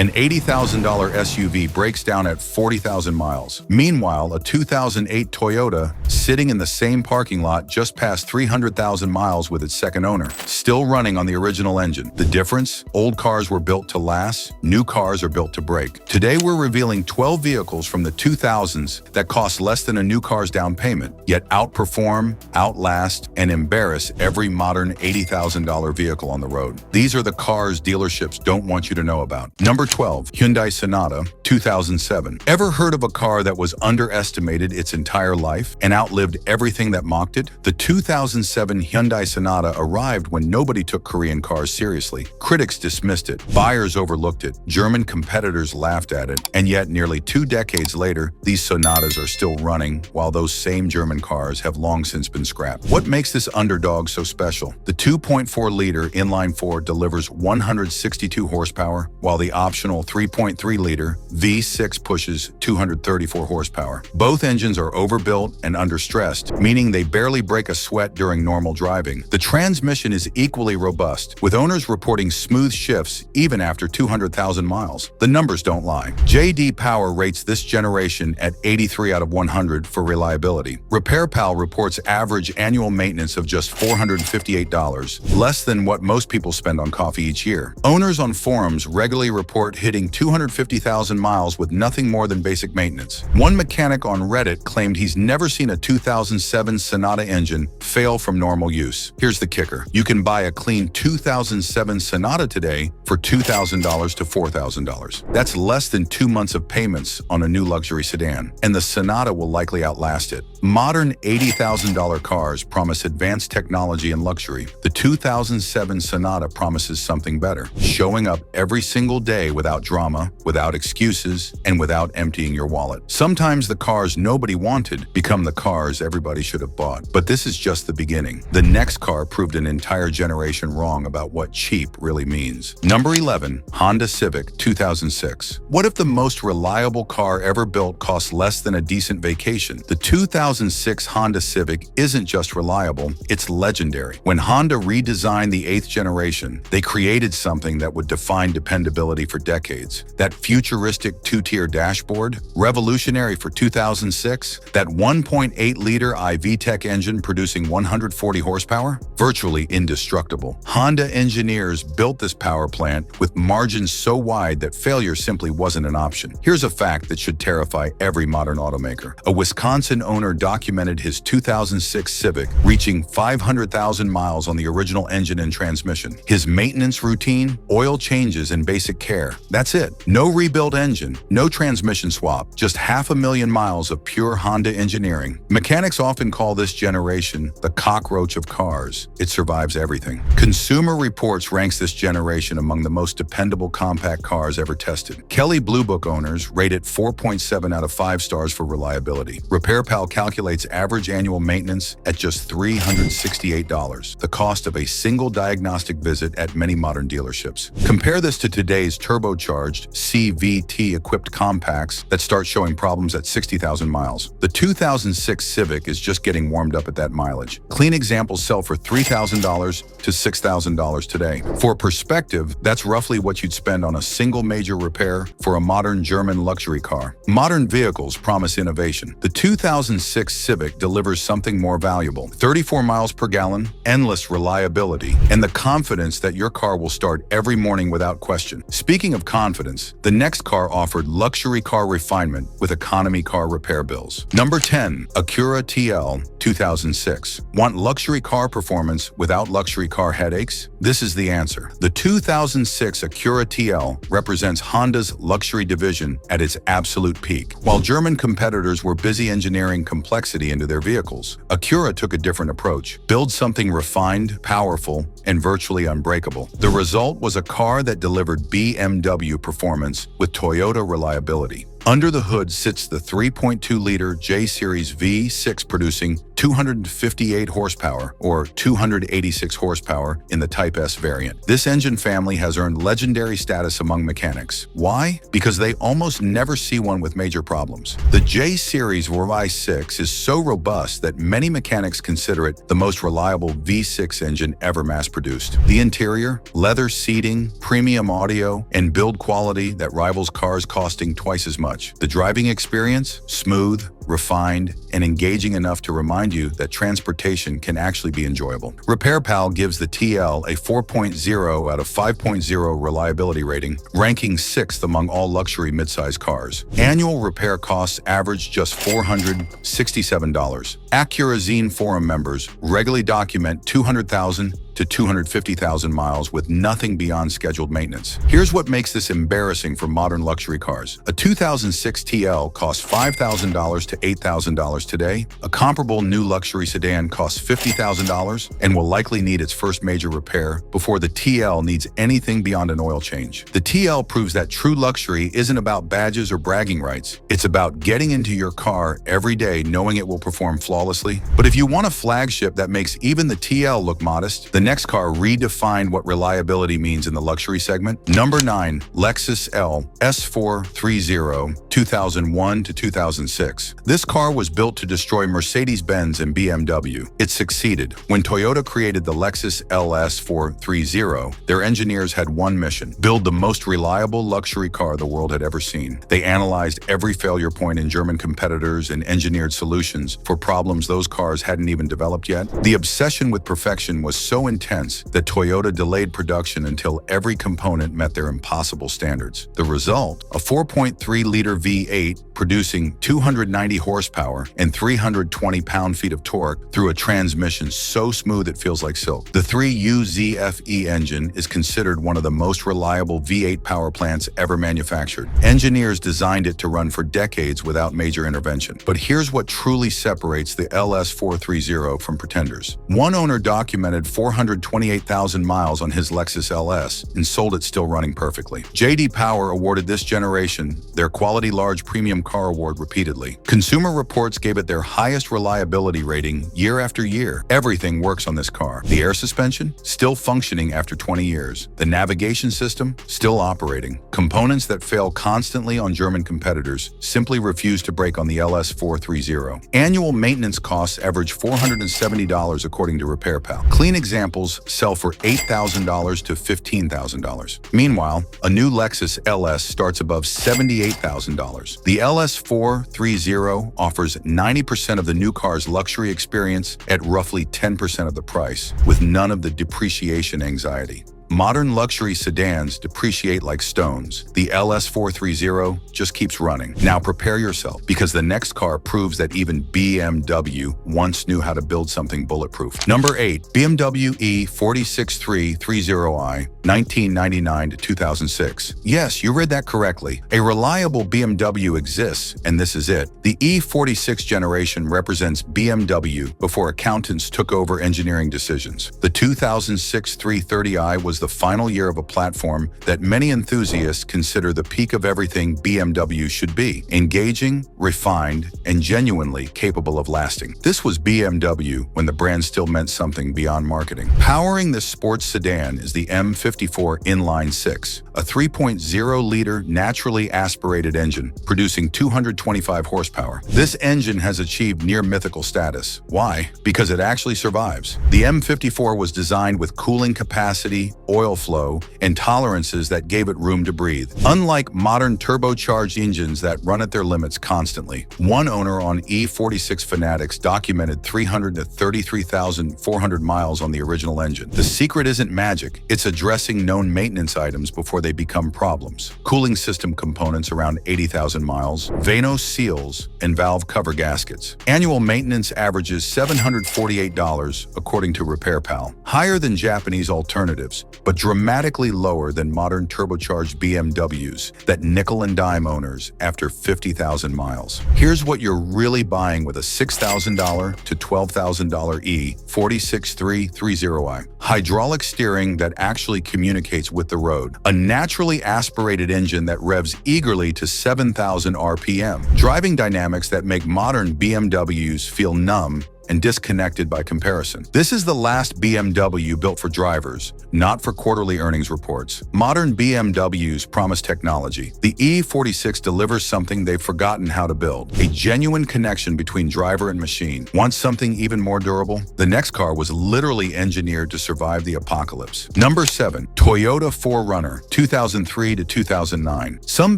An $80,000 SUV breaks down at 40,000 miles. Meanwhile, a 2008 Toyota, sitting in the same parking lot, just passed 300,000 miles with its second owner, still running on the original engine. The difference? Old cars were built to last, new cars are built to break. Today we're revealing 12 vehicles from the 2000s that cost less than a new car's down payment, yet outperform, outlast, and embarrass every modern $80,000 vehicle on the road. These are the cars dealerships don't want you to know about. Number 12, Hyundai Sonata, 2007. Ever heard of a car that was underestimated its entire life and outlived everything that mocked it? The 2007 Hyundai Sonata arrived when nobody took Korean cars seriously. Critics dismissed it, buyers overlooked it, German competitors laughed at it, and yet nearly 2 decades later, these Sonatas are still running, while those same German cars have long since been scrapped. What makes this underdog so special? The 2.4-liter inline-4 delivers 162 horsepower, while the optional 3.3-liter V6 pushes 234 horsepower. Both engines are overbuilt and understressed, meaning they barely break a sweat during normal driving. The transmission is equally robust, with owners reporting smooth shifts even after 200,000 miles. The numbers don't lie. J.D. Power rates this generation at 83 out of 100 for reliability. RepairPal reports average annual maintenance of just $458, less than what most people spend on coffee each year. Owners on forums regularly report hitting 250,000 miles with nothing more than basic maintenance. One mechanic on Reddit claimed he's never seen a 2007 Sonata engine fail from normal use. Here's the kicker. You can buy a clean 2007 Sonata today for $2,000 to $4,000. That's less than 2 months of payments on a new luxury sedan, and the Sonata will likely outlast it. Modern $80,000 cars promise advanced technology and luxury. The 2007 Sonata promises something better, showing up every single day without drama, without excuses, and without emptying your wallet. Sometimes the cars nobody wanted become the cars everybody should have bought. But this is just the beginning. The next car proved an entire generation wrong about what cheap really means. Number 11, Honda Civic, 2006. What if the most reliable car ever built costs less than a decent vacation? The 2006 Honda Civic isn't just reliable, it's legendary. When Honda redesigned the 8th generation, they created something that would define dependability for decades. That futuristic 2-tier dashboard, revolutionary for 2006, that 1.8-liter iVTEC engine producing 140 horsepower, virtually indestructible. Honda engineers built this power plant with margins so wide that failure simply wasn't an option. Here's a fact that should terrify every modern automaker. A Wisconsin owner documented his 2006 Civic reaching 500,000 miles on the original engine and transmission. His maintenance routine, oil changes and basic care. That's it. No rebuilt engine, no transmission swap, just 500,000 miles of pure Honda engineering. Mechanics often call this generation the cockroach of cars. It survives everything. Consumer Reports ranks this generation among the most dependable compact cars ever tested. Kelley Blue Book owners rate it 4.7 out of 5 stars for reliability. RepairPal calculates average annual maintenance at just $368, the cost of a single diagnostic visit at many modern dealerships. Compare this to today's turbocharged CVT-equipped compacts that start showing problems at 60,000 miles. The 2006 Civic is just getting warmed up at that mileage. Clean examples sell for $3,000 to $6,000 today. For perspective, that's roughly what you'd spend on a single major repair for a modern German luxury car. Modern vehicles promise innovation. The 2006 Civic delivers something more valuable: 34 miles per gallon, endless reliability, and the confidence that your car will start every morning without question. Speaking of confidence, the next car offered luxury car refinement with economy car repair bills. Number 10, Acura TL, 2006. Want luxury car performance without luxury car headaches? This is the answer. The 2006 Acura TL represents Honda's luxury division at its absolute peak. While German competitors were busy engineering complexity into their vehicles, Acura took a different approach. Build something refined, powerful, and virtually unbreakable. The result was a car that delivered BMW performance with Toyota reliability. Under the hood sits the 3.2-liter J-Series V6 producing 258 horsepower or 286 horsepower in the Type S variant. This engine family has earned legendary status among mechanics. Why? Because they almost never see one with major problems. The J-Series V6 is so robust that many mechanics consider it the most reliable V6 engine ever mass-produced. The interior, leather seating, premium audio, and build quality that rivals cars costing twice as much. The driving experience, smooth, refined, and engaging enough to remind you that transportation can actually be enjoyable. RepairPal gives the TL a 4.0 out of 5.0 reliability rating, ranking 6th among all luxury midsize cars. Annual repair costs average just $467. Acura Zine Forum members regularly document 200,000 to 250,000 miles with nothing beyond scheduled maintenance. Here's what makes this embarrassing for modern luxury cars. A 2006 TL costs $5,000 to $8,000 today. A comparable new luxury sedan costs $50,000 and will likely need its first major repair before the TL needs anything beyond an oil change. The TL proves that true luxury isn't about badges or bragging rights. It's about getting into your car every day knowing it will perform flawlessly. But if you want a flagship that makes even the TL look modest, the next car redefined what reliability means in the luxury segment. Number 9, Lexus LS430, 2001 to 2006. This car was built to destroy Mercedes-Benz and BMW. It succeeded. When Toyota created the Lexus LS430, their engineers had one mission: build the most reliable luxury car the world had ever seen. They analyzed every failure point in German competitors and engineered solutions for problems those cars hadn't even developed yet. The obsession with perfection was so intense that Toyota delayed production until every component met their impossible standards. The result? A 4.3-liter V8 producing 290 horsepower and 320 pound-feet of torque through a transmission so smooth it feels like silk. The 3UZFE engine is considered one of the most reliable V8 power plants ever manufactured. Engineers designed it to run for decades without major intervention. But here's what truly separates the LS430 from pretenders. One owner documented 428,000 miles on his Lexus LS and sold it still running perfectly. J.D. Power awarded this generation their Quality Large Premium Car Award repeatedly. Consumer Reports gave it their highest reliability rating year after year. Everything works on this car. The air suspension, still functioning after 20 years. The navigation system, still operating. Components that fail constantly on German competitors simply refuse to break on the LS430. Annual maintenance costs average $470 according to RepairPal. Clean examples sell for $8,000 to $15,000. Meanwhile, a new Lexus LS starts above $78,000. The LS430 offers 90% of the new car's luxury experience at roughly 10% of the price, with none of the depreciation anxiety. Modern luxury sedans depreciate like stones. The LS430 just keeps running. Now prepare yourself, because the next car proves that even BMW once knew how to build something bulletproof. Number 8, BMW E46 330i, 1999 to 2006. Yes, you read that correctly. A reliable BMW exists, and this is it. The E46 generation represents BMW before accountants took over engineering decisions. The 2006 330i was the final year of a platform that many enthusiasts consider the peak of everything BMW should be: engaging, refined, and genuinely capable of lasting. This was BMW when the brand still meant something beyond marketing. Powering this sports sedan is the M54 Inline 6, a 3.0-liter naturally aspirated engine producing 225 horsepower. This engine has achieved near mythical status. Why? Because it actually survives. The M54 was designed with cooling capacity, oil flow, and tolerances that gave it room to breathe. Unlike modern turbocharged engines that run at their limits constantly, one owner on E46 Fanatics documented 300 to 33,400 miles on the original engine. The secret isn't magic, it's addressing known maintenance items before they become problems. Cooling system components around 80,000 miles, Vanos seals, and valve cover gaskets. Annual maintenance averages $748 according to RepairPal, higher than Japanese alternatives, but dramatically lower than modern turbocharged BMWs that nickel and dime owners after 50,000 miles. Here's what you're really buying with a $6,000 to $12,000 E46 330i. Hydraulic steering that actually communicates with the road. A naturally aspirated engine that revs eagerly to 7,000 RPM. Driving dynamics that make modern BMWs feel numb and disconnected by comparison. This is the last BMW built for drivers, not for quarterly earnings reports. Modern BMWs promise technology. The E46 delivers something they've forgotten how to build, a genuine connection between driver and machine. Want something even more durable? The next car was literally engineered to survive the apocalypse. Number 7. Toyota 4Runner, 2003 to 2009. Some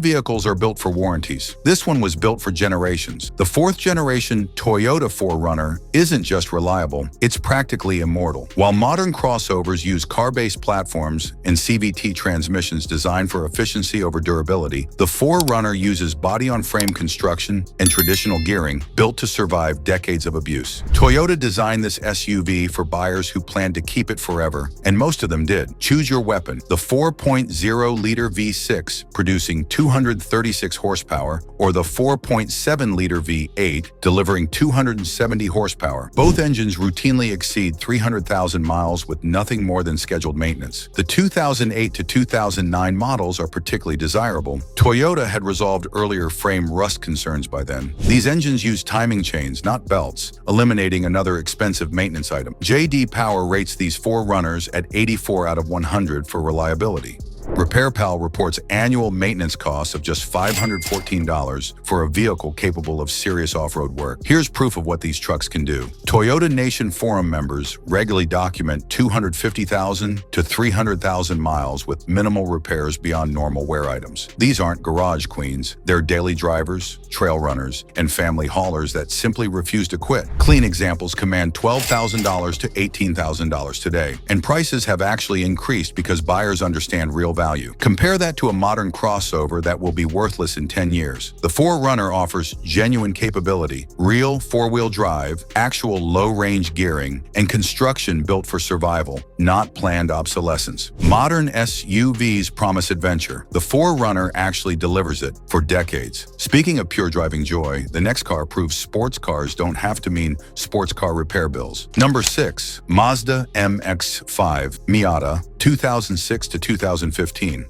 vehicles are built for warranties. This one was built for generations. The 4th generation Toyota 4Runner isn't just reliable, it's practically immortal. While modern crossovers use car-based platforms and CVT transmissions designed for efficiency over durability, the 4Runner uses body-on-frame construction and traditional gearing built to survive decades of abuse. Toyota designed this SUV for buyers who planned to keep it forever, and most of them did. Choose your weapon. The 4.0-liter V6 producing 236 horsepower, or the 4.7-liter V8 delivering 270 horsepower. Both engines routinely exceed 300,000 miles with nothing more than scheduled maintenance. The 2008 to 2009 models are particularly desirable. Toyota had resolved earlier frame rust concerns by then. These engines use timing chains, not belts, eliminating another expensive maintenance item. J.D. Power rates these 4Runners at 84 out of 100 for reliability. RepairPal reports annual maintenance costs of just $514 for a vehicle capable of serious off-road work. Here's proof of what these trucks can do. Toyota Nation Forum members regularly document 250,000 to 300,000 miles with minimal repairs beyond normal wear items. These aren't garage queens. They're daily drivers, trail runners, and family haulers that simply refuse to quit. Clean examples command $12,000 to $18,000 today, and prices have actually increased because buyers understand real value. Compare that to a modern crossover that will be worthless in 10 years. The 4Runner offers genuine capability, real four-wheel drive, actual low-range gearing, and construction built for survival, not planned obsolescence. Modern SUVs promise adventure. The 4Runner actually delivers it for decades. Speaking of pure driving joy, the next car proves sports cars don't have to mean sports car repair bills. Number 6. Mazda MX-5 Miata, 2006 to 2015.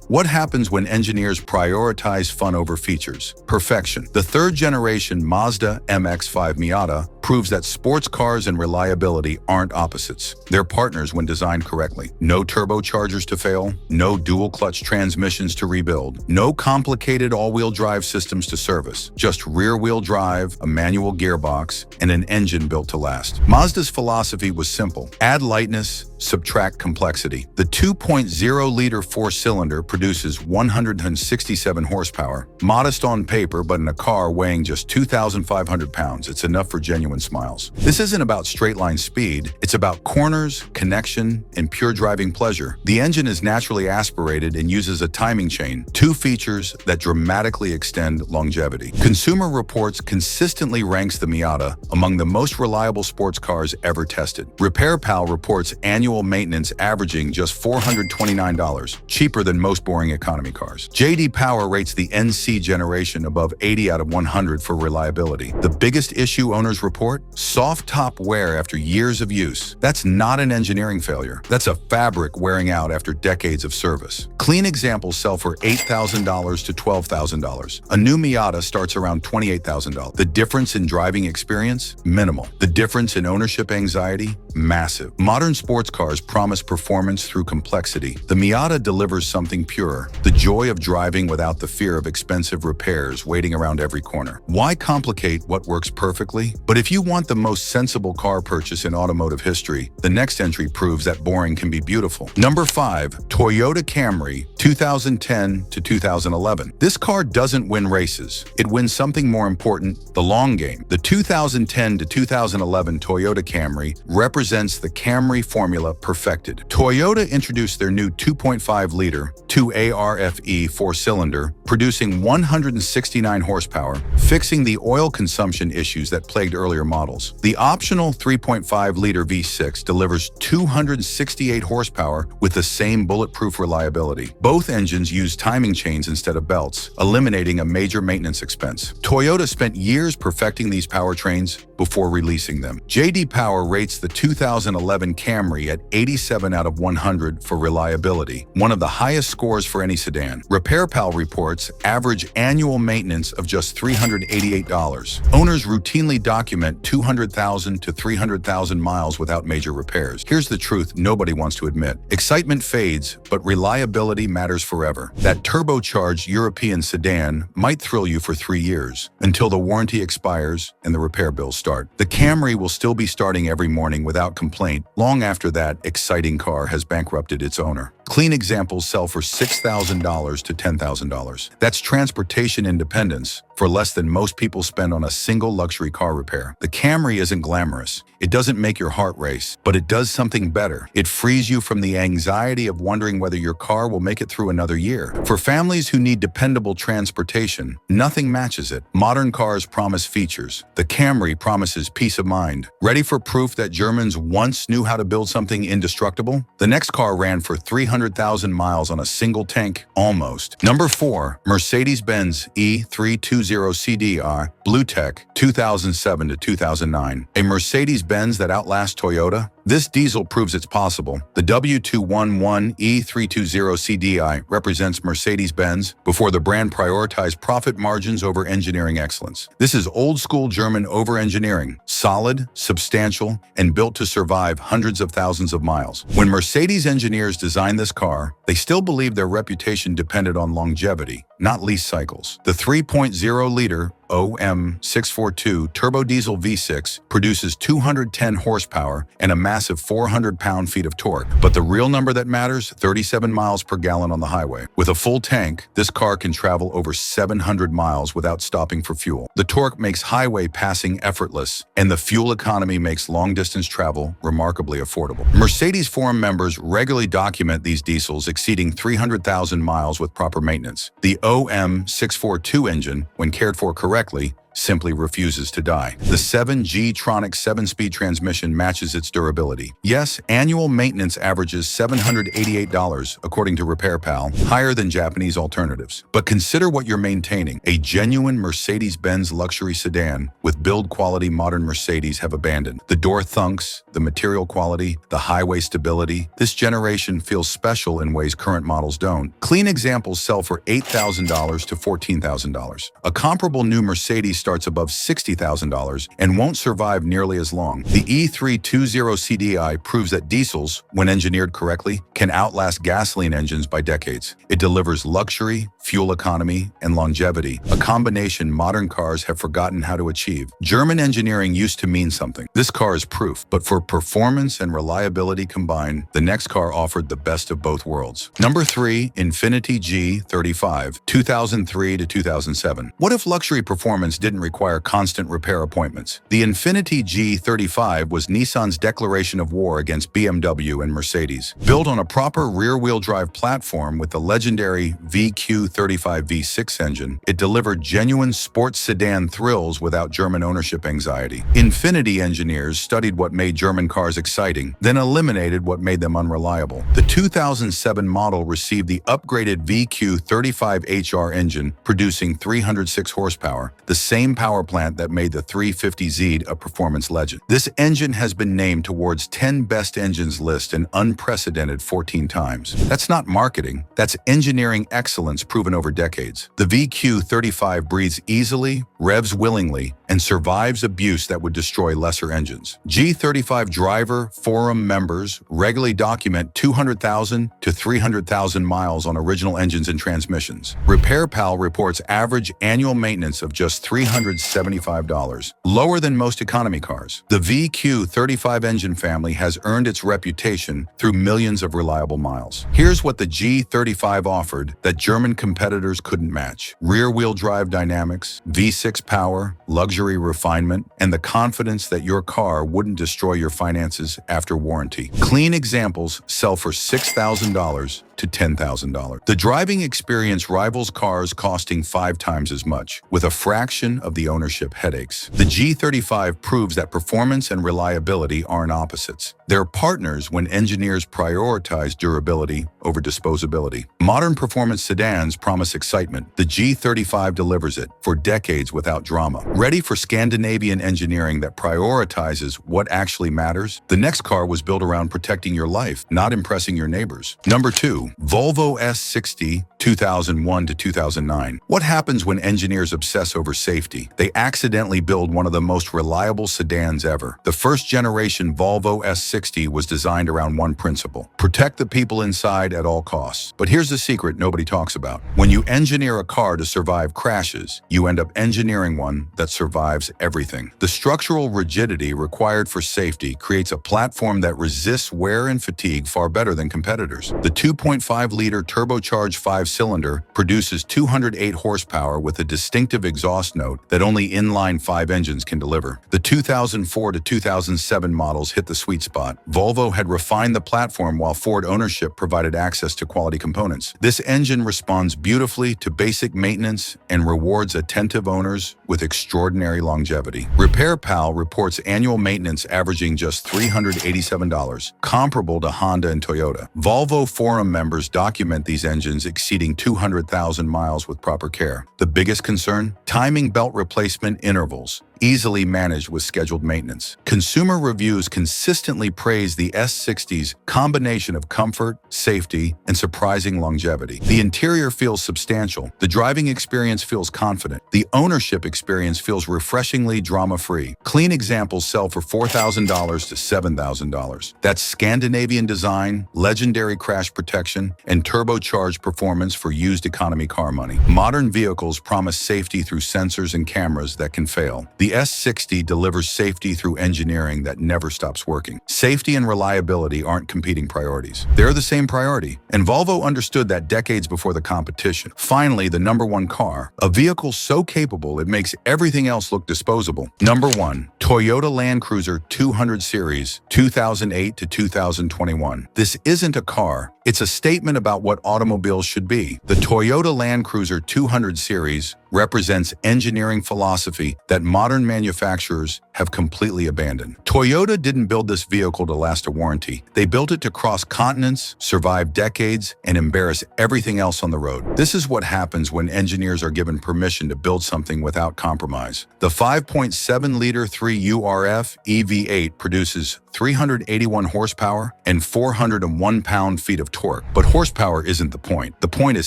What happens when engineers prioritize fun over features? Perfection. The 3rd generation Mazda MX-5 Miata proves that sports cars and reliability aren't opposites. They're partners when designed correctly. No turbochargers to fail, no dual-clutch transmissions to rebuild, no complicated all-wheel drive systems to service, just rear-wheel drive, a manual gearbox, and an engine built to last. Mazda's philosophy was simple: add lightness, subtract complexity. The 2.0-liter four-cylinder produces 167 horsepower. Modest on paper, but in a car weighing just 2,500 pounds, it's enough for genuine smiles. This isn't about straight-line speed. It's about corners, connection, and pure driving pleasure. The engine is naturally aspirated and uses a timing chain, 2 features that dramatically extend longevity. Consumer Reports consistently ranks the Miata among the most reliable sports cars ever tested. RepairPal reports annual maintenance averaging just $429, cheaper than most boring economy cars. J.D. Power rates the NC generation above 80 out of 100 for reliability. The biggest issue owners report? Soft top wear after years of use. That's not an engineering failure. That's a fabric wearing out after decades of service. Clean examples sell for $8,000 to $12,000. A new Miata starts around $28,000. The difference in driving experience? Minimal. The difference in ownership anxiety? Massive. Modern sports cars promise performance through complexity. The Miata delivers something pure, the joy of driving without the fear of expensive repairs waiting around every corner. Why complicate what works perfectly? But if you want the most sensible car purchase in automotive history, the next entry proves that boring can be beautiful. Number 5. Toyota Camry, 2010 to 2011. This car doesn't win races. It wins something more important, the long game. The 2010 to 2011 Toyota Camry represents the Camry formula perfected. Toyota introduced their new 2.5-liter 2ARFE four-cylinder, producing 169 horsepower, fixing the oil consumption issues that plagued earlier earlier models. The optional 3.5-liter V6 delivers 268 horsepower with the same bulletproof reliability. Both engines use timing chains instead of belts, eliminating a major maintenance expense. Toyota spent years perfecting these powertrains before releasing them. J.D. Power rates the 2011 Camry at 87 out of 100 for reliability, one of the highest scores for any sedan. RepairPal reports average annual maintenance of just $388. Owners routinely document 200,000 to 300,000 miles without major repairs. Here's the truth nobody wants to admit. Excitement fades, but reliability matters forever. That turbocharged European sedan might thrill you for 3 years, until the warranty expires and the repair bills start. The Camry will still be starting every morning without complaint, long after that exciting car has bankrupted its owner. Clean examples sell for $6,000 to $10,000. That's transportation independence for less than most people spend on a single luxury car repair. The Camry isn't glamorous. It doesn't make your heart race, but it does something better. It frees you from the anxiety of wondering whether your car will make it through another year. For families who need dependable transportation, nothing matches it. Modern cars promise features. The Camry promises peace of mind. Ready for proof that Germans once knew how to build something indestructible? The next car ran for 300,000 miles on a single tank, almost. Number 4, Mercedes-Benz E320 CDI Blue Tech 2007 to 2009. A Mercedes-Benz that outlasts Toyota? This diesel proves it's possible. The W211 E320 CDI represents Mercedes-Benz before the brand prioritized profit margins over engineering excellence. This is old-school German over-engineering, solid, substantial, and built to survive hundreds of thousands of miles. When Mercedes engineers designed this car, they still believed their reputation depended on longevity, not lease cycles. The 3.0-liter OM642 turbo diesel V6 produces 210 horsepower and a massive 400 pound-feet of torque. But the real number that matters, 37 miles per gallon on the highway. With a full tank, this car can travel over 700 miles without stopping for fuel. The torque makes highway passing effortless, and the fuel economy makes long-distance travel remarkably affordable. Mercedes forum members regularly document these diesels exceeding 300,000 miles with proper maintenance. The OM642 engine, when cared for correctly, simply refuses to die. The 7G-tronic 7-speed transmission matches its durability. Yes, annual maintenance averages $788, according to RepairPal, higher than Japanese alternatives. But consider what you're maintaining. A genuine Mercedes-Benz luxury sedan with build quality modern Mercedes have abandoned. The door thunks, the material quality, the highway stability. This generation feels special in ways current models don't. Clean examples sell for $8,000 to $14,000. A comparable new Mercedes starts above $60,000 and won't survive nearly as long. The E320 CDI proves that diesels, when engineered correctly, can outlast gasoline engines by decades. It delivers luxury, fuel economy, and longevity, a combination modern cars have forgotten how to achieve. German engineering used to mean something. This car is proof, but for performance and reliability combined, the next car offered the best of both worlds. Number 3, Infiniti G35, 2003 to 2007. What if luxury performance didn't require constant repair appointments? The Infiniti G35 was Nissan's declaration of war against BMW and Mercedes. Built on a proper rear-wheel drive platform with the legendary VQ35 V6 engine, it delivered genuine sports sedan thrills without German ownership anxiety. Infiniti engineers studied what made German cars exciting, then eliminated what made them unreliable. The 2007 model received the upgraded VQ35HR engine, producing 306 horsepower, the same power plant that made the 350Z a performance legend. This engine has been named towards 10 best engines list an unprecedented 14 times. That's not marketing, that's engineering excellence proven over decades. The VQ35 breathes easily, revs willingly, and survives abuse that would destroy lesser engines. G35 driver forum members regularly document 200,000 to 300,000 miles on original engines and transmissions. RepairPal reports average annual maintenance of just $375, lower than most economy cars. The VQ35 engine family has earned its reputation through millions of reliable miles. Here's what the G35 offered that German competitors couldn't match: rear-wheel drive dynamics, V6 power, luxury refinement, and the confidence that your car wouldn't destroy your finances after warranty. Clean examples sell for $6,000 to $10,000. The driving experience rivals cars costing 5 times as much, with a fraction of the ownership headaches. The G35 proves that performance and reliability aren't opposites. They're partners when engineers prioritize durability over disposability. Modern performance sedans promise excitement. The G35 delivers it for decades without drama. Ready for Scandinavian engineering that prioritizes what actually matters? The next car was built around protecting your life, not impressing your neighbors. Number 2. Volvo S60 2001 to 2009. What happens when engineers obsess over safety? They accidentally build one of the most reliable sedans ever. The first generation Volvo S60 was designed around one principle: protect the people inside at all costs. But here's the secret nobody talks about. When you engineer a car to survive crashes, you end up engineering one that survives everything. The structural rigidity required for safety creates a platform that resists wear and fatigue far better than competitors. The 2.5-liter turbocharged 5-cylinder produces 208 horsepower with a distinctive exhaust note that only inline 5 engines can deliver. The 2004 to 2007 models hit the sweet spot. Volvo had refined the platform while Ford ownership provided access to quality components. This engine responds beautifully to basic maintenance and rewards attentive owners with extraordinary longevity. RepairPal reports annual maintenance averaging just $387, comparable to Honda and Toyota. Volvo forum members document these engines exceeding 200,000 miles with proper care. The biggest concern? Timing belt replacement intervals, easily managed with scheduled maintenance. Consumer reviews consistently praise the S60's combination of comfort, safety, and surprising longevity. The interior feels substantial. The driving experience feels confident. The ownership experience feels refreshingly drama-free. Clean examples sell for $4,000 to $7,000. That's Scandinavian design, legendary crash protection, and turbocharged performance for used economy car money. Modern vehicles promise safety through sensors and cameras that can fail. The S60 delivers safety through engineering that never stops working. Safety and reliability aren't competing priorities. They're the same priority, and Volvo understood that decades before the competition. Finally, the number 1 car, a vehicle so capable it makes everything else look disposable. Number 1. Toyota Land Cruiser 200 Series, 2008 to 2021. This isn't a car. It's a statement about what automobiles should be. The Toyota Land Cruiser 200 Series represents engineering philosophy that modern manufacturers have completely abandoned. Toyota didn't build this vehicle to last a warranty. They built it to cross continents, survive decades, and embarrass everything else on the road. This is what happens when engineers are given permission to build something without compromise. The 5.7-liter 3URF EV8 produces 381 horsepower and 401 pound-feet of torque. But horsepower isn't the point. The point is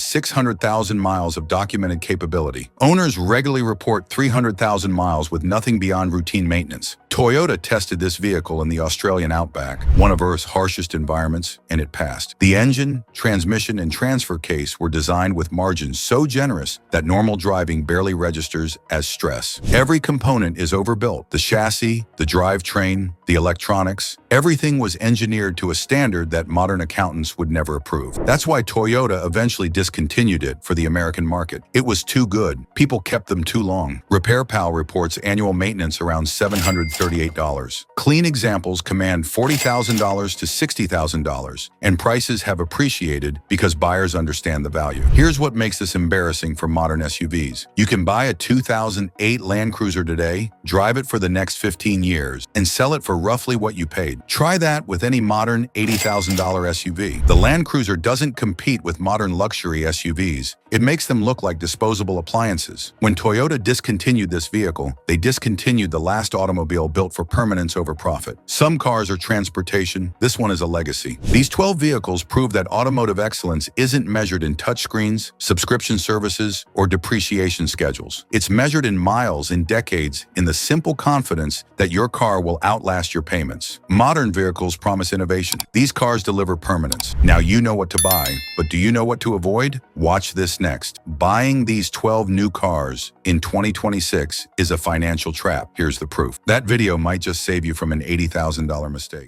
600,000 miles of documented capability. Owners regularly report 300,000 miles with nothing beyond routine maintenance. Toyota tested this vehicle in the Australian outback, one of Earth's harshest environments, and it passed. The engine, transmission, and transfer case were designed with margins so generous that normal driving barely registers as stress. Every component is overbuilt. The chassis, the drivetrain, the electronics, everything was engineered to a standard that modern accountants would never approve. That's why Toyota eventually discontinued it for the American market. It was too good. People kept them too long. RepairPal reports annual maintenance around $738. Clean examples command $40,000 to $60,000, and prices have appreciated because buyers understand the value. Here's what makes this embarrassing for modern SUVs. You can buy a 2008 Land Cruiser today, drive it for the next 15 years, and sell it for roughly what you paid. Try that with any modern $80,000 SUV. The Land Cruiser doesn't compete with modern luxury SUVs. It makes them look like disposable appliances. When Toyota discontinued this vehicle, they discontinued the last automobile built for permanence over profit. Some cars are transportation. This one is a legacy. These 12 vehicles prove that automotive excellence isn't measured in touchscreens, subscription services, or depreciation schedules. It's measured in miles, in decades, in the simple confidence that your car will outlast your payments. Modern vehicles promise innovation. These cars deliver permanence. Now you know what to buy, but do you know what to avoid? Watch this next. Buying these 12 new cars in 2026 is a financial trap. Here's the proof. That video might just save you from an $80,000 mistake.